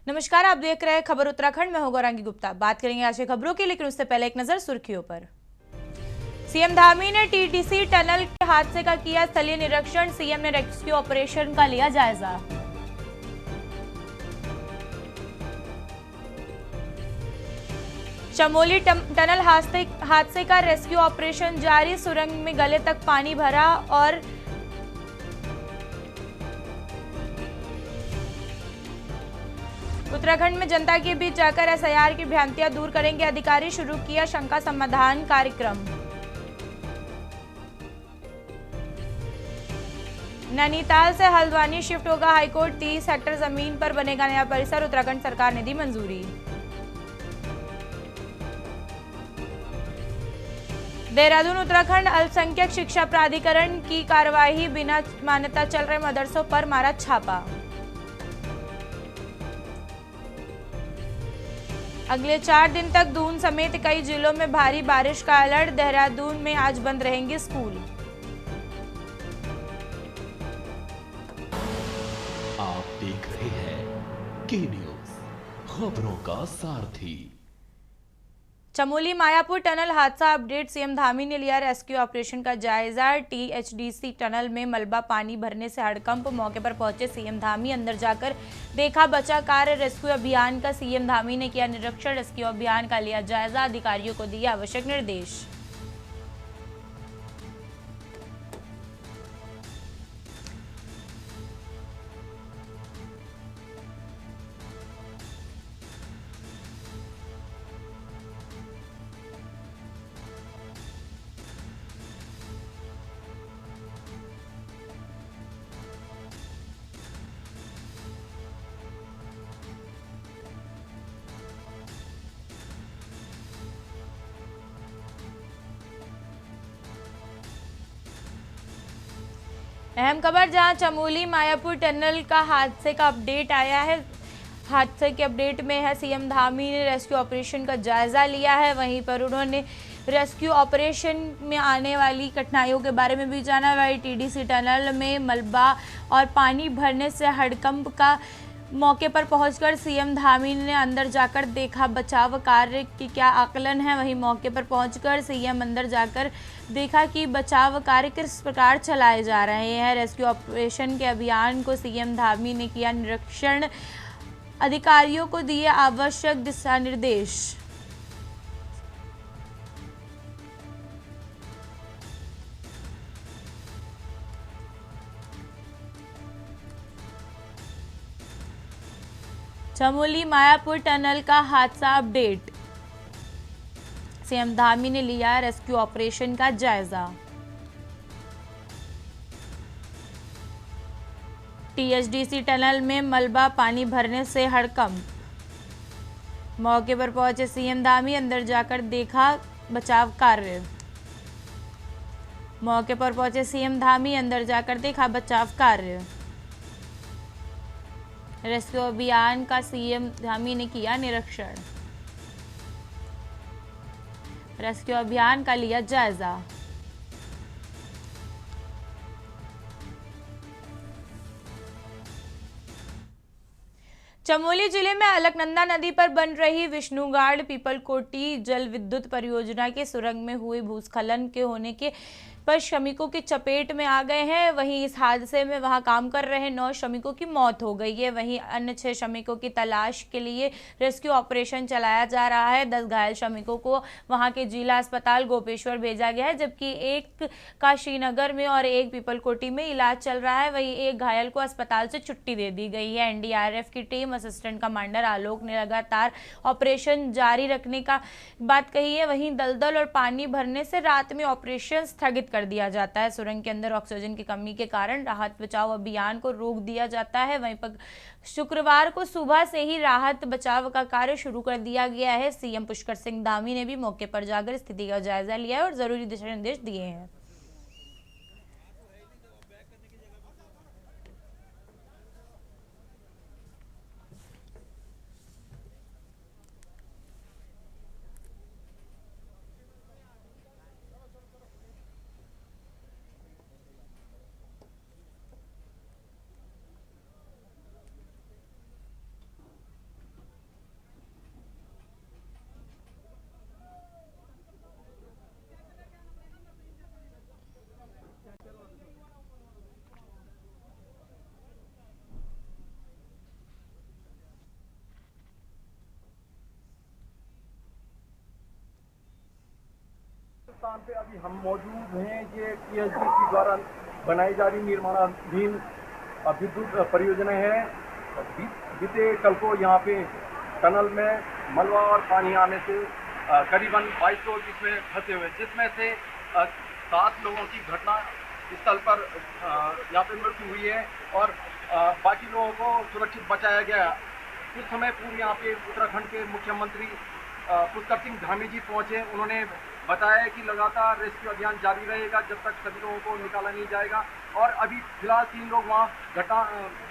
नमस्कार, आप देख रहे हैं खबर उत्तराखंड में। हूं गौरांगी गुप्ता। बात करेंगे आज की खबरों की, लेकिन उससे पहले एक नजर सुर्खियों पर। सीएम धामी ने टीडीसी टनल के हादसे का किया स्थलीय निरीक्षण। सीएम ने रेस्क्यू ऑपरेशन का लिया जायजा। चमोली टनल हादसे का रेस्क्यू ऑपरेशन जारी। सुरंग में गले तक पानी भरा और उत्तराखंड में जनता के बीच जाकर एसआईआर की भ्रांतियां दूर करेंगे अधिकारी। शुरू किया शंका समाधान कार्यक्रम। नैनीताल से हल्द्वानी शिफ्ट होगा हाईकोर्ट। 30 हेक्टेयर जमीन पर बनेगा नया परिसर। उत्तराखंड सरकार ने दी मंजूरी। देहरादून उत्तराखंड अल्पसंख्यक शिक्षा प्राधिकरण की कार्यवाही। बिना मान्यता चल रहे मदरसों पर मारा छापा। अगले 4 दिन तक दून समेत कई जिलों में भारी बारिश का अलर्ट। देहरादून में आज बंद रहेंगे स्कूल। आप देख रहे हैं के न्यूज, खबरों का सारथी। चमोली मायापुर टनल हादसा अपडेट। सीएम धामी ने लिया रेस्क्यू ऑपरेशन का जायजा। टीएचडीसी टनल में मलबा पानी भरने से हड़कंप। मौके पर पहुंचे सीएम धामी। अंदर जाकर देखा बचा कार्य। रेस्क्यू अभियान का सीएम धामी ने किया निरीक्षण। रेस्क्यू अभियान का लिया जायजा। अधिकारियों को दिए आवश्यक निर्देश। अहम खबर, जहां चमोली मायापुर टनल का हादसे का अपडेट आया है। हादसे के अपडेट में है सीएम धामी ने रेस्क्यू ऑपरेशन का जायजा लिया है। वहीं पर उन्होंने रेस्क्यू ऑपरेशन में आने वाली कठिनाइयों के बारे में भी जाना। वहीं टीडीसी टनल में मलबा और पानी भरने से हड़कंप का मौके पर पहुंचकर सीएम धामी ने अंदर जाकर देखा बचाव कार्य की क्या आकलन है। वहीं मौके पर पहुंचकर सीएम अंदर जाकर देखा कि बचाव कार्य किस प्रकार चलाए जा रहे हैं। रेस्क्यू ऑपरेशन के अभियान को सीएम धामी ने किया निरीक्षण। अधिकारियों को दिए आवश्यक दिशा निर्देश। चमोली मायापुर टनल का हादसा अपडेट। सीएम धामी ने लिया रेस्क्यू ऑपरेशन का जायजा। टीएचडीसी टनल में मलबा पानी भरने से हड़कंप। मौके पर पहुंचे सीएम धामी। अंदर जाकर देखा बचाव कार्य। मौके पर पहुंचे सीएम धामी। अंदर जाकर देखा बचाव कार्य। रेस्क्यू अभियान का सीएम धामी ने किया निरीक्षण। रेस्क्यू अभियान का लिया जायजा। चमोली जिले में अलकनंदा नदी पर बन रही विष्णुगाड़ पीपलकोटी जल विद्युत परियोजना के सुरंग में हुए भूस्खलन के होने के पर श्रमिकों की चपेट में आ गए हैं। वहीं इस हादसे में वहां काम कर रहे 9 श्रमिकों की मौत हो गई है। वहीं अन्य 6 श्रमिकों की तलाश के लिए रेस्क्यू ऑपरेशन चलाया जा रहा है। 10 घायल श्रमिकों को वहां के जिला अस्पताल गोपेश्वर भेजा गया है, जबकि एक का श्रीनगर में और एक पीपलकोटी में इलाज चल रहा है। वहीं एक घायल को अस्पताल से छुट्टी दे दी गई है। एनडीआरएफ की टीम असिस्टेंट कमांडर आलोक ने लगातार ऑपरेशन जारी रखने का बात कही है। वहीं दलदल और पानी भरने से रात में ऑपरेशन स्थगित कर दिया जाता है। सुरंग के अंदर ऑक्सीजन की कमी के कारण राहत बचाव अभियान को रोक दिया जाता है। वहीं पर शुक्रवार को सुबह से ही राहत बचाव का कार्य शुरू कर दिया गया है। सीएम पुष्कर सिंह धामी ने भी मौके पर जाकर स्थिति का जायजा लिया है और जरूरी दिशा निर्देश दिए हैं। स्थान पे अभी हम मौजूद हैं। ये पीएचडीसी द्वारा बनाई जा रही निर्माणाधीन विद्युत परियोजना है। बीते कल को यहाँ पे टनल में मलबा और पानी आने से करीबन 22 लोग इसमें फंसे हुए, जिसमें से 7 लोगों की घटना स्थल पर यहाँ पे मृत्यु हुई है और बाकी लोगों को सुरक्षित बचाया गया। कुछ समय पूर्व यहाँ पे उत्तराखंड के मुख्यमंत्री पुष्कर सिंह धामी जी पहुँचे। उन्होंने बताया कि लगातार रेस्क्यू अभियान जारी रहेगा जब तक सभी लोगों को निकाला नहीं जाएगा। और अभी फिलहाल 3 लोग वहाँ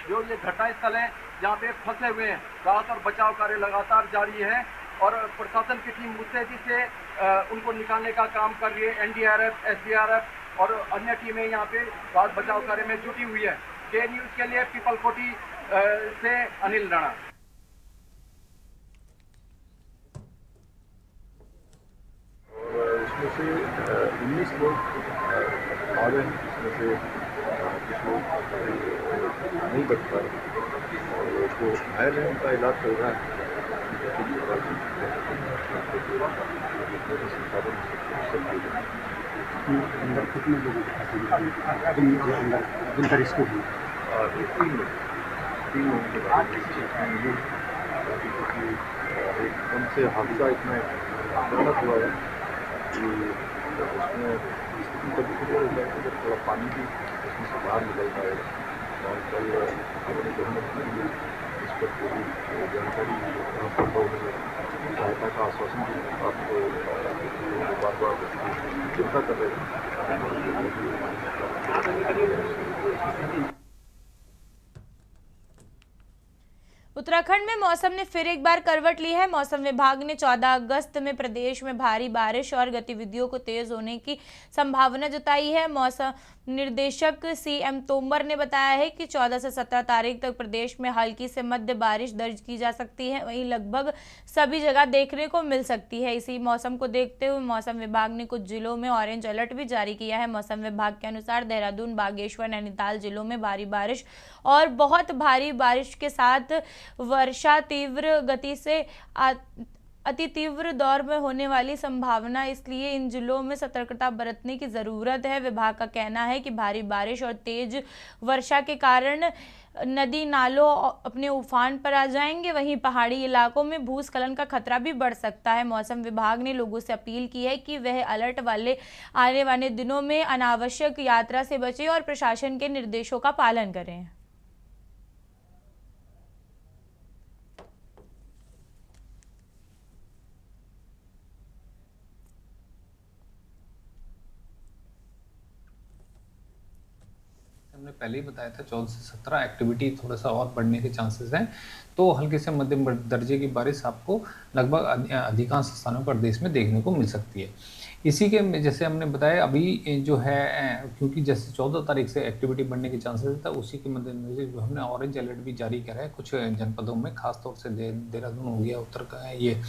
ये घटना स्थल है जहाँ पे फंसे हुए हैं। राहत और बचाव कार्य लगातार जारी है और प्रशासन की टीम मुस्तैदी से उनको निकालने का काम कर रही है। एनडीआरएफ, एसडीआरएफ और अन्य टीमें यहाँ पे राहत बचाव कार्य में जुटी हुई है। के न्यूज़ के लिए पीपल कोटी से अनिल राणा। इसमें से 19 लोग आ गए हैं, जिसमें से कुछ लोग नहीं बच पाए और जो घायल हैं उनका इलाज चल रहा है। अंदर कितने लोगों को जिनका रिस्क हुआ? 3 लोगों के बाद एकदम से हादसा इतना अचानक हुआ है कि उसमें स्थिति कभी कभी हो जाए तो जब थोड़ा पानी भी उसमें से बाहर निकल पाएगा। और कल अपने गवर्नमेंट के लिए इस पर पूरी जानकारी संभव है, सहायता का आश्वासन भी आपको बार बार चिंता कर रहे हैं। उत्तराखंड में मौसम ने फिर एक बार करवट ली है। मौसम विभाग ने 14 अगस्त में प्रदेश में भारी बारिश और गतिविधियों को तेज होने की संभावना जताई है। मौसम निर्देशक सीएम तोमर ने बताया है कि 14 से 17 तारीख तक प्रदेश में हल्की से मध्य बारिश दर्ज की जा सकती है, वहीं लगभग सभी जगह देखने को मिल सकती है। इसी मौसम को देखते हुए मौसम विभाग ने कुछ जिलों में ऑरेंज अलर्ट भी जारी किया है। मौसम विभाग के अनुसार देहरादून, बागेश्वर, नैनीताल जिलों में भारी बारिश और बहुत भारी बारिश के साथ वर्षा तीव्र गति से अति तीव्र दौर में होने वाली संभावना, इसलिए इन जिलों में सतर्कता बरतने की जरूरत है। विभाग का कहना है कि भारी बारिश और तेज वर्षा के कारण नदी नालों अपने उफान पर आ जाएंगे, वहीं पहाड़ी इलाकों में भूस्खलन का खतरा भी बढ़ सकता है। मौसम विभाग ने लोगों से अपील की है कि वह अलर्ट वाले आने वाले दिनों में अनावश्यक यात्रा से बचें और प्रशासन के निर्देशों का पालन करें। हमने पहले ही बताया था 14 से 17 एक्टिविटी थोड़ा सा और बढ़ने के चांसेस हैं, तो हल्के से मध्यम दर्जे की बारिश आपको लगभग अधिकांश स्थानों पर देश में देखने को मिल सकती है। इसी के जैसे हमने बताया अभी जो है, क्योंकि जैसे 14 तारीख से एक्टिविटी बढ़ने के चांसेस था, उसी के मद्देनजर जो हमने ऑरेंज अलर्ट भी जारी करा है कुछ जनपदों में, खासतौर से देहरादून हो गया, उत्तर का ये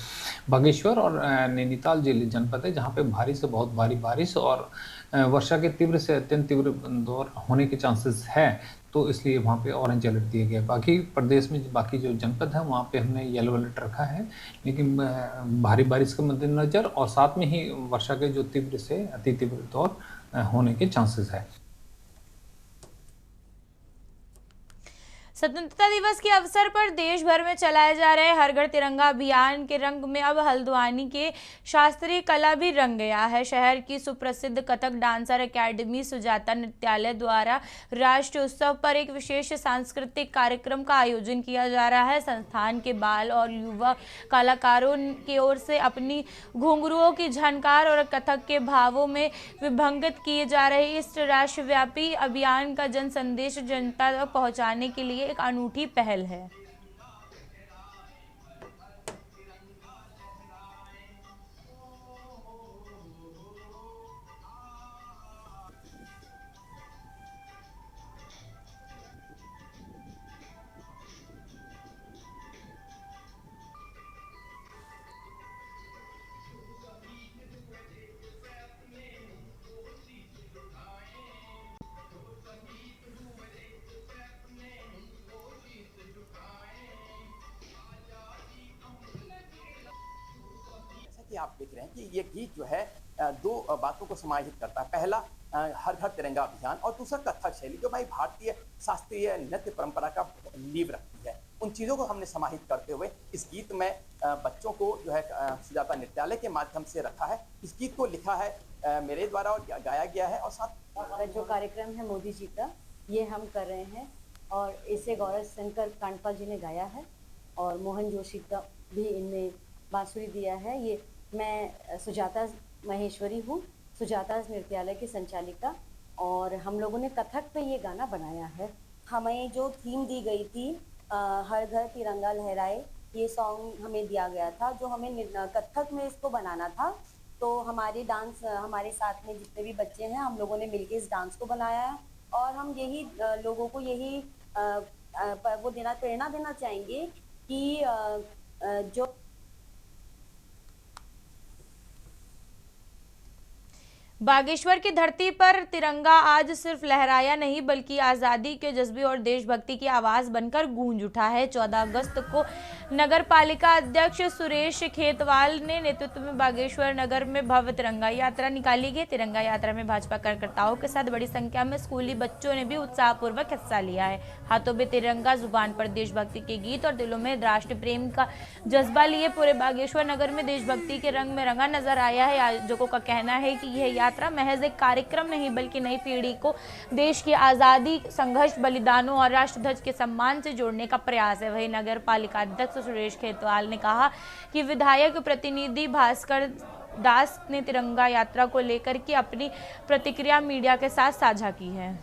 बागेश्वर और नैनीताल जिले जनपद है जहाँ पे भारी से बहुत भारी बारिश और वर्षा के तीव्र से अत्यंत तीव्र दौर होने के चांसेस है, तो इसलिए वहाँ पे ऑरेंज अलर्ट दिया गया। बाकी प्रदेश में बाकी जो जनपद है वहाँ पे हमने येलो अलर्ट रखा है, लेकिन भारी बारिश के मद्देनजर और साथ में ही वर्षा के जो तीव्र से अति तीव्र दौर होने के चांसेस है। स्वतंत्रता दिवस के अवसर पर देश भर में चलाए जा रहे हर घर तिरंगा अभियान के रंग में अब हल्द्वानी के शास्त्रीय कला भी रंग गया है। शहर की सुप्रसिद्ध कथक डांसर एकेडमी सुजाता नृत्यालय द्वारा राष्ट्रीय उत्सव पर एक विशेष सांस्कृतिक कार्यक्रम का आयोजन किया जा रहा है। संस्थान के बाल और युवा कलाकारों की ओर से अपनी घुंघरुओं की झनकार और कथक के भावों में विभंगित किए जा रहे इस राष्ट्रव्यापी अभियान का जन संदेश जनता तक पहुँचाने के लिए एक अनूठी पहल है। कि आप देख रहे हैं कि ये गीत जो है दो बातों को समाहित करता है। पहला हर घर तिरंगा अभियान और दूसरा कथक शैली, जो भाई भारतीय शास्त्रीय नृत्य परंपरा का नींव रखती है। उन चीज़ों को हमने समाहित करते हुए इस गीत में बच्चों को जो है सुजाता नृत्यालय के माध्यम से रखा है। इस गीत को लिखा है मेरे द्वारा और गाया गया है। और साथ जो कार्यक्रम है मोदी जी का, ये हम कर रहे हैं और इसे गौरव शंकर कांडपाल जी ने गाया है और मोहन जोशी का भी इनमें बांसुरी दिया है। ये मैं सुजाता महेश्वरी हूँ, सुजाता नृत्यालय की संचालिका, और हम लोगों ने कथक पे ये गाना बनाया है। हमें जो थीम दी गई थी हर घर तिरंगा लहराए, ये सॉन्ग हमें दिया गया था, जो हमें कथक में इसको बनाना था। तो हमारे हमारे साथ में जितने भी बच्चे हैं, हम लोगों ने मिलकर इस डांस को बनाया है और हम यही लोगों को यही वो प्रेरणा देना चाहेंगे कि जो बागेश्वर की धरती पर तिरंगा आज सिर्फ लहराया नहीं बल्कि आज़ादी के जज्बे और देशभक्ति की आवाज़ बनकर गूंज उठा है। 14 अगस्त को नगर पालिका अध्यक्ष सुरेश खेतवाल ने नेतृत्व में बागेश्वर नगर में भव्य तिरंगा यात्रा निकाली गई। तिरंगा यात्रा में भाजपा कार्यकर्ताओं के साथ बड़ी संख्या में स्कूली बच्चों ने भी उत्साहपूर्वक हिस्सा लिया है। हाथों में तिरंगा, जुबान पर देशभक्ति के गीत और दिलों में राष्ट्र प्रेम का जज्बा लिए पूरे बागेश्वर नगर में देशभक्ति के रंग में रंगा नजर आया है। आयोजकों का कहना है कि यह यात्रा महज एक कार्यक्रम नहीं बल्कि नई पीढ़ी को देश की आज़ादी, संघर्ष, बलिदानों और राष्ट्रध्वज के सम्मान से जोड़ने का प्रयास है। वहीं नगर पालिका अध्यक्ष सुरेश खेतवाल ने कहा कि विधायक प्रतिनिधि भास्कर दास ने तिरंगा यात्रा को लेकर की अपनी प्रतिक्रिया मीडिया के साथ साझा की है।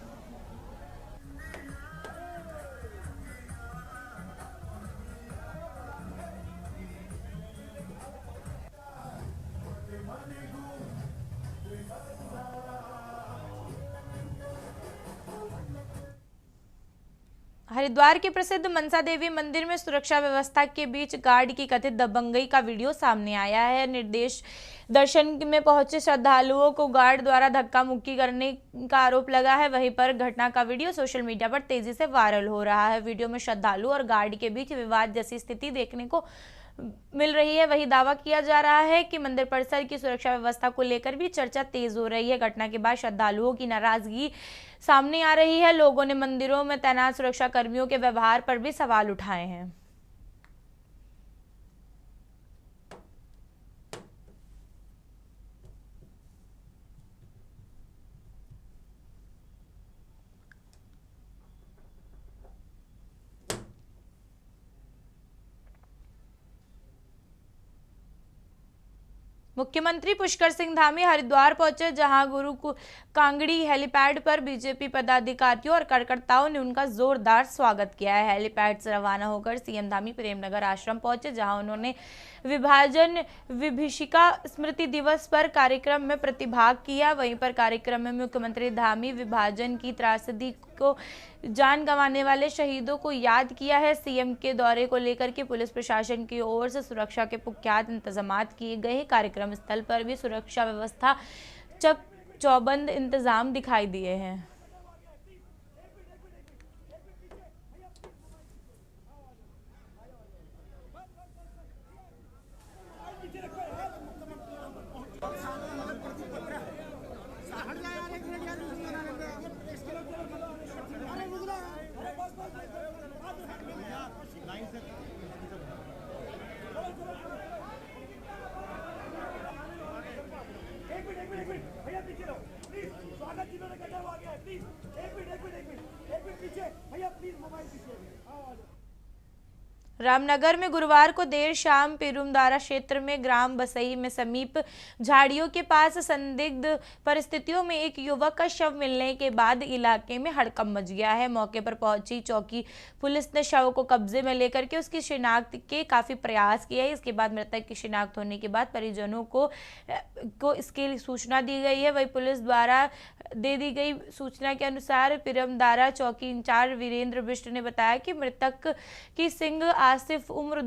हरिद्वार के प्रसिद्ध मनसा देवी मंदिर में सुरक्षा व्यवस्था के बीच गार्ड की कथित दबंगई का वीडियो सामने आया है। निर्देश दर्शन में पहुंचे श्रद्धालुओं को गार्ड द्वारा धक्का मुक्की करने का आरोप लगा है। वहीं पर घटना का वीडियो सोशल मीडिया पर तेजी से वायरल हो रहा है। वीडियो में श्रद्धालु और गार्ड के बीच विवाद जैसी स्थिति देखने को मिल रही है। वही दावा किया जा रहा है कि मंदिर परिसर की सुरक्षा व्यवस्था को लेकर भी चर्चा तेज हो रही है। घटना के बाद श्रद्धालुओं की नाराजगी सामने आ रही है। लोगों ने मंदिरों में तैनात सुरक्षा कर्मियों के व्यवहार पर भी सवाल उठाए हैं। मुख्यमंत्री पुष्कर सिंह धामी हरिद्वार पहुंचे, जहां गुरु कांगड़ी हेलीपैड पर बीजेपी पदाधिकारियों और कार्यकर्ताओं ने उनका जोरदार स्वागत किया है। हेलीपैड से रवाना होकर सीएम धामी प्रेमनगर आश्रम पहुंचे, जहां उन्होंने विभाजन विभीषिका स्मृति दिवस पर कार्यक्रम में प्रतिभाग किया। वहीं पर कार्यक्रम में मुख्यमंत्री धामी विभाजन की त्रासदी को जान गंवाने वाले शहीदों को याद किया है। सीएम के दौरे को लेकर के पुलिस प्रशासन की ओर से सुरक्षा के पुख्ताद इंतजामात किए गए। कार्यक्रम स्थल पर भी सुरक्षा व्यवस्था चक चौबंद इंतजाम दिखाई दिए हैं। रामनगर में गुरुवार को देर शाम पेरुमदारा क्षेत्र में ग्राम बसई में समीप झाड़ियों के पास संदिग्ध परिस्थितियों में एक युवक का शव मिलने के बाद इलाके में हड़कंप मच गया है। मौके पर पहुंची चौकी पुलिस ने शव को कब्जे में लेकर के उसकी शिनाख्त के काफी प्रयास किए हैं। इसके बाद मृतक की शिनाख्त होने के बाद परिजनों को इसकी सूचना दी गई है। वही पुलिस द्वारा दे दी गई सूचना के अनुसार पेरुमदारा चौकी इंचार्ज वीरेंद्र बिष्ट ने बताया कि मृतक की सिंह आसिफ उम्र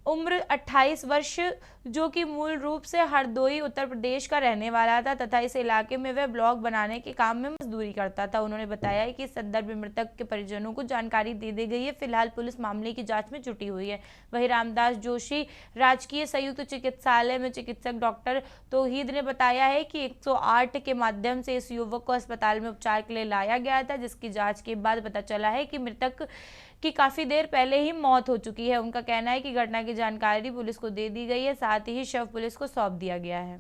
उम्र 28 वर्ष, जो कि मूल रूप से हरदोई उत्तर प्रदेश का रहने वाला था तथा इस इलाके में वह ब्लॉग बनाने के काम में मजदूरी करता था। उन्होंने बताया कि इस संदर्भ में मृतक के परिजनों को जानकारी दे दी गई है। फिलहाल पुलिस मामले की जांच में जुटी हुई है। वहीं रामदास जोशी राजकीय संयुक्त चिकित्सालय में चिकित्सक डॉक्टर तौहीद ने बताया है कि 108 के माध्यम से इस युवक को अस्पताल में उपचार के लिए लाया गया था, जिसकी जाँच के बाद पता चला है कि मृतक की काफी देर पहले ही मौत हो चुकी है। उनका कहना है कि घटना की जानकारी पुलिस को दे दी गई है, साथ ही शव पुलिस को सौंप दिया गया है।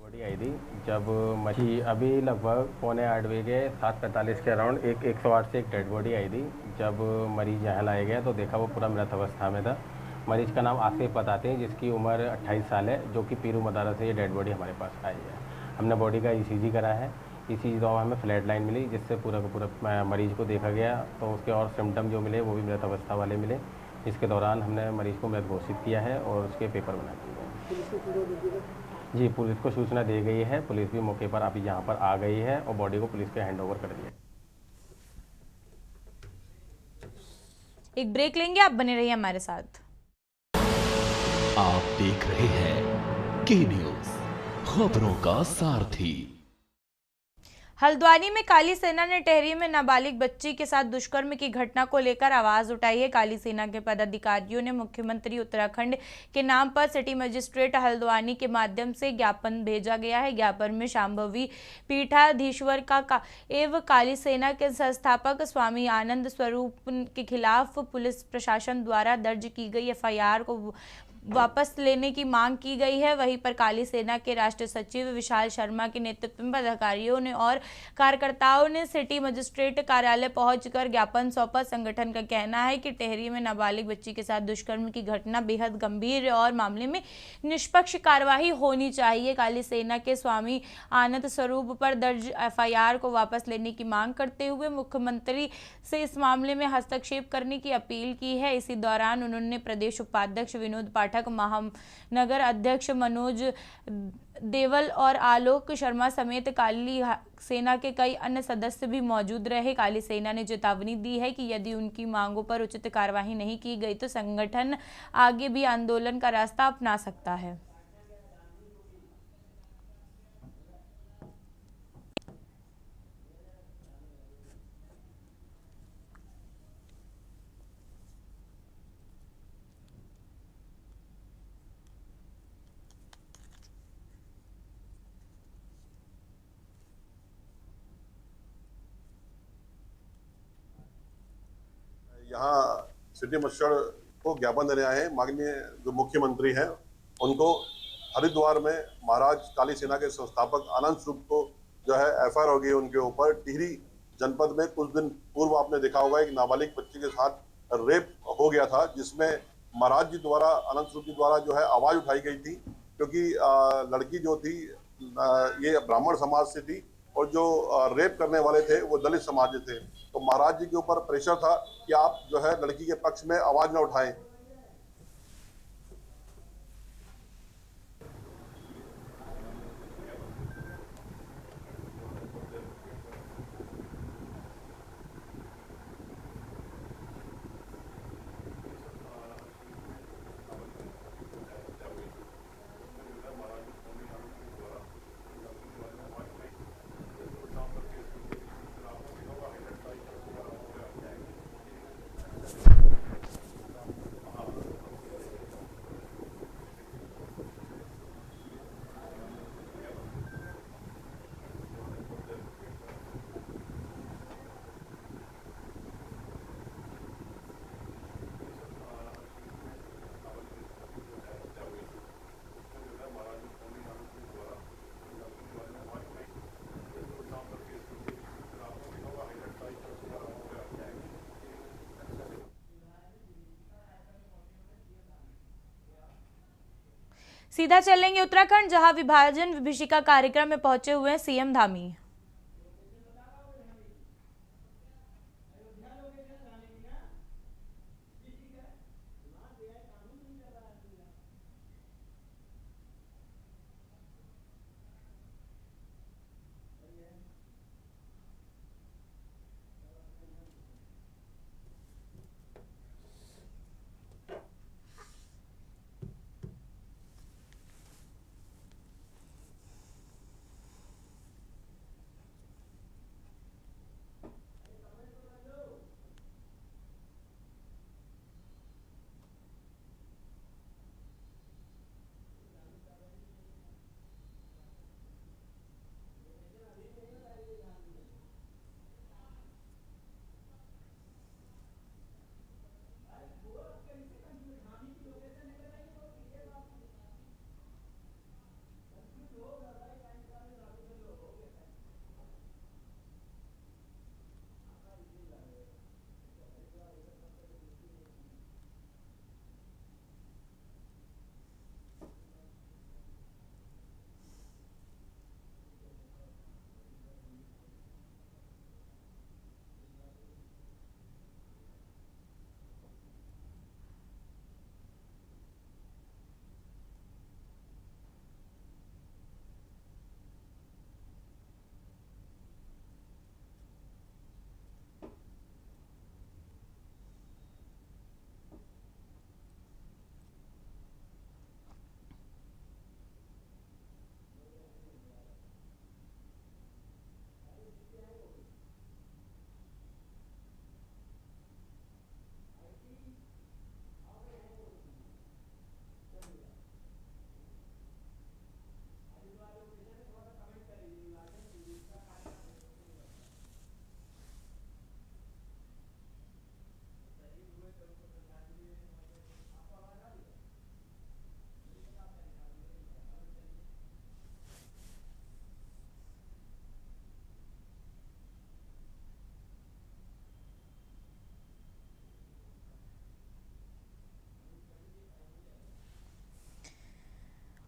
बॉडी आई थी जब मछली अभी लगभग 7:45 के 7:45 के अराउंड 108 से एक डेड बॉडी आई थी। जब मरीज यहाँ लाया गया तो देखा वो पूरा मृत अवस्था में था। मरीज का नाम आसिफ बताते हैं, जिसकी उम्र 28 साल है, जो कि पीरू मदारा से ये डेड बॉडी हमारे पास आई है। हमने बॉडी का ECG करा है। ECG दवा हमें फ्लैट लाइन मिली, जिससे पूरा का पूरा मरीज को देखा गया। तो उसके और सिम्टम जो मिले वो भी मृत अवस्था वाले मिले। इसके दौरान हमने मरीज को मृत घोषित किया है और उसके पेपर बना दिए गए। जी, पुलिस को सूचना दी गई है। पुलिस भी मौके पर अभी यहाँ पर आ गई है और बॉडी को पुलिस के हैंड ओवर कर दिया। एक ब्रेक लेंगे, आप बने रहिए हमारे साथ। आप देख रहे हैं के न्यूज, खबरों का सारथी। हल्द्वानी में काली सेना ने टेहरी में नाबालिग बच्ची के साथ दुष्कर्म की घटना को लेकर आवाज उठाई है। काली सेना के पदाधिकारियों ने मुख्यमंत्री उत्तराखंड के नाम पर सिटी मजिस्ट्रेट हल्द्वानी के माध्यम से ज्ञापन भेजा गया है। ज्ञापन में शांभवी पीठाधीश्वर का एवं काली सेना के संस्थापक स्वामी आनंद स्वरूप के खिलाफ पुलिस प्रशासन द्वारा दर्ज की गई FIR को वापस लेने की मांग की गई है। वहीं पर काली सेना के राष्ट्रीय सचिव विशाल शर्मा के नेतृत्व में अधिकारियों ने और कार्यकर्ताओं ने सिटी मजिस्ट्रेट कार्यालय पहुंचकर ज्ञापन सौंपा। संगठन का कहना है कि टेहरी में नाबालिग बच्ची के साथ दुष्कर्म की घटना बेहद गंभीर है और मामले में निष्पक्ष कार्यवाही होनी चाहिए। काली सेना के स्वामी आनंद स्वरूप पर दर्ज FIR को वापस लेने की मांग करते हुए मुख्यमंत्री से इस मामले में हस्तक्षेप करने की अपील की है। इसी दौरान उन्होंने प्रदेश उपाध्यक्ष विनोद पाठक, महानगर अध्यक्ष मनोज देवल और आलोक शर्मा समेत काली सेना के कई अन्य सदस्य भी मौजूद रहे। काली सेना ने चेतावनी दी है कि यदि उनकी मांगों पर उचित कार्यवाही नहीं की गई तो संगठन आगे भी आंदोलन का रास्ता अपना सकता है। यहाँ सिटी मजिस्ट्रेट को ज्ञापन देने आए हैं। माननीय जो मुख्यमंत्री हैं उनको हरिद्वार में महाराज काली सेना के संस्थापक आनंद स्वरूप को जो है FIR हो गई उनके ऊपर। टिहरी जनपद में कुछ दिन पूर्व आपने देखा होगा एक नाबालिग बच्ची के साथ रेप हो गया था, जिसमें महाराज जी द्वारा, आनंद स्वरूप जी द्वारा जो है आवाज उठाई गई थी, क्योंकि लड़की जो थी ये ब्राह्मण समाज से थी और जो रेप करने वाले थे वो दलित समाज के थे। तो महाराज जी के ऊपर प्रेशर था कि आप जो है लड़की के पक्ष में आवाज न उठाएं। सीधा चलेंगे उत्तराखंड, जहां विभाजन विभीषिका कार्यक्रम में पहुंचे हुए हैं CM धामी।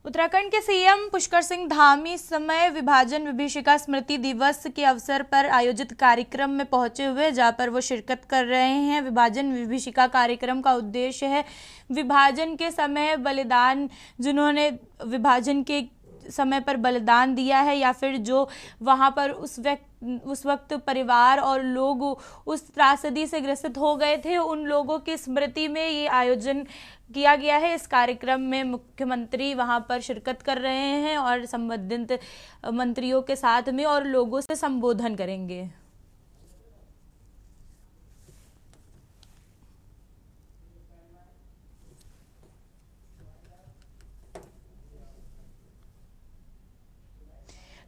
उत्तराखंड के सीएम पुष्कर सिंह धामी इस समय विभाजन विभीषिका स्मृति दिवस के अवसर पर आयोजित कार्यक्रम में पहुंचे हुए, जहां पर वो शिरकत कर रहे हैं। विभाजन विभीषिका कार्यक्रम का उद्देश्य है विभाजन के समय बलिदान, जिन्होंने विभाजन के समय पर बलिदान दिया है या फिर जो वहां पर उस वक्त परिवार और लोग उस त्रासदी से ग्रसित हो गए थे, उन लोगों की स्मृति में ये आयोजन किया गया है। इस कार्यक्रम में मुख्यमंत्री वहां पर शिरकत कर रहे हैं और संबंधित मंत्रियों के साथ में और लोगों से संबोधन करेंगे।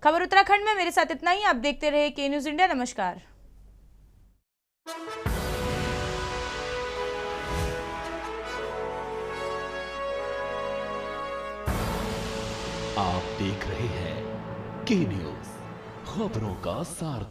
खबर उत्तराखंड में मेरे साथ इतना ही। आप देखते रहे के न्यूज़ इंडिया। नमस्कार। आप देख रहे हैं के न्यूज़, खबरों का सारथी।